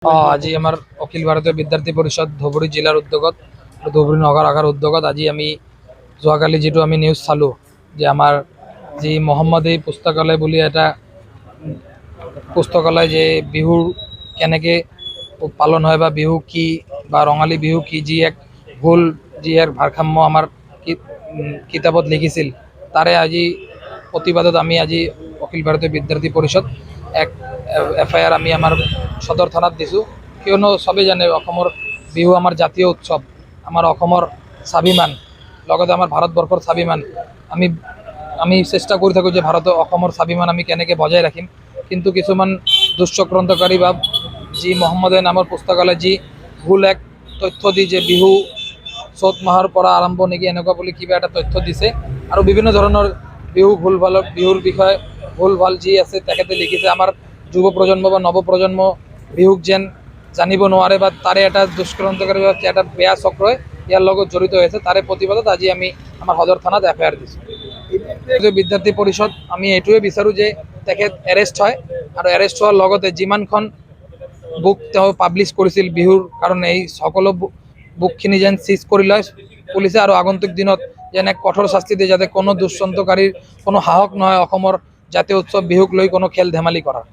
আজি আমাৰ অখিল ভাৰতীয় বিদ্যাৰ্থী পৰিষদ ধুবুৰী জিলাৰ উদ্যোগত ধুবুৰী নগৰ আশাৰ উদ্যোগত আজি আমি যোৱাকালি যিটো আমি নিউজ চালোঁ যে আমাৰ যি মহম্মদী পুস্তকালয় বুলি এটা পুস্তকালয় যে বিহুৰ কেনেকৈ পালন হয় বা বিহু কি বা ৰঙালী বিহু কি যি এক ভুল যি এক ভাৰসাম্য আমাৰ কিতাপত লিখিছিল তাৰে আজি প্ৰতিবাদত আমি আজি অখিল ভাৰতীয় বিদ্যাৰ্থী পৰিষদ এক FIR আমি আমাৰ সদৰ থানাত দিছোঁ। কিয়নো চবেই জানে অসমৰ বিহু আমাৰ জাতীয় উৎসৱ, আমাৰ অসমৰ স্বাভিমান, লগতে আমাৰ ভাৰতবৰ্ষৰ স্বাভিমান। আমি চেষ্টা কৰি থাকোঁ যে অসমৰ স্বাভিমান আমি কেনেকৈ বজাই ৰাখিম, কিন্তু কিছুমান দুষ্চক্ৰান্তকাৰী বা যি মহম্মদে নামৰ পুস্তকালয় যি ভুল এক তথ্য দি যে বিহু চ'ত মাহৰ পৰা আৰম্ভ নেকি এনেকুৱা বুলি কিবা এটা তথ্য দিছে আৰু বিভিন্ন ধৰণৰ বিহুৰ বিষয়ে ভুল ভাল যি আছে তেখেতে লিখিছে। আমাৰ যুৱ প্ৰজন্ম বা নৱপ্ৰজন্ম বিহুক যেন জানিব নোৱাৰে বা তাৰে এটা দুষ্কৰ্ন্তকাৰী বা এটা বেয়া চক্ৰই ইয়াৰ লগত জড়িত হৈছে, তাৰে প্ৰতিবাদত আজি আমি আমাৰ সদৰ থানাত FIR দিছোঁ। বিদ্যাৰ্থী পৰিষদ আমি এইটোৱে বিচাৰোঁ যে তেখেত এৰেষ্ট হয় আৰু এৰেষ্ট হোৱাৰ লগতে যিমানখন বুক তেওঁ পাব্লিছ কৰিছিল বিহুৰ কাৰণে এই সকলো বুকখিনি যেন চিজ কৰি লয় পুলিচে আৰু আগন্তুক দিনত যেন এক কঠোৰ শাস্তি দিয়ে, যাতে কোনো দুষ্কৰ্ন্তকাৰীৰ কোনো সাহস নহয় অসমৰ জাতীয় উৎসৱ বিহুক লৈ কোনো খেল ধেমালি কৰাৰ।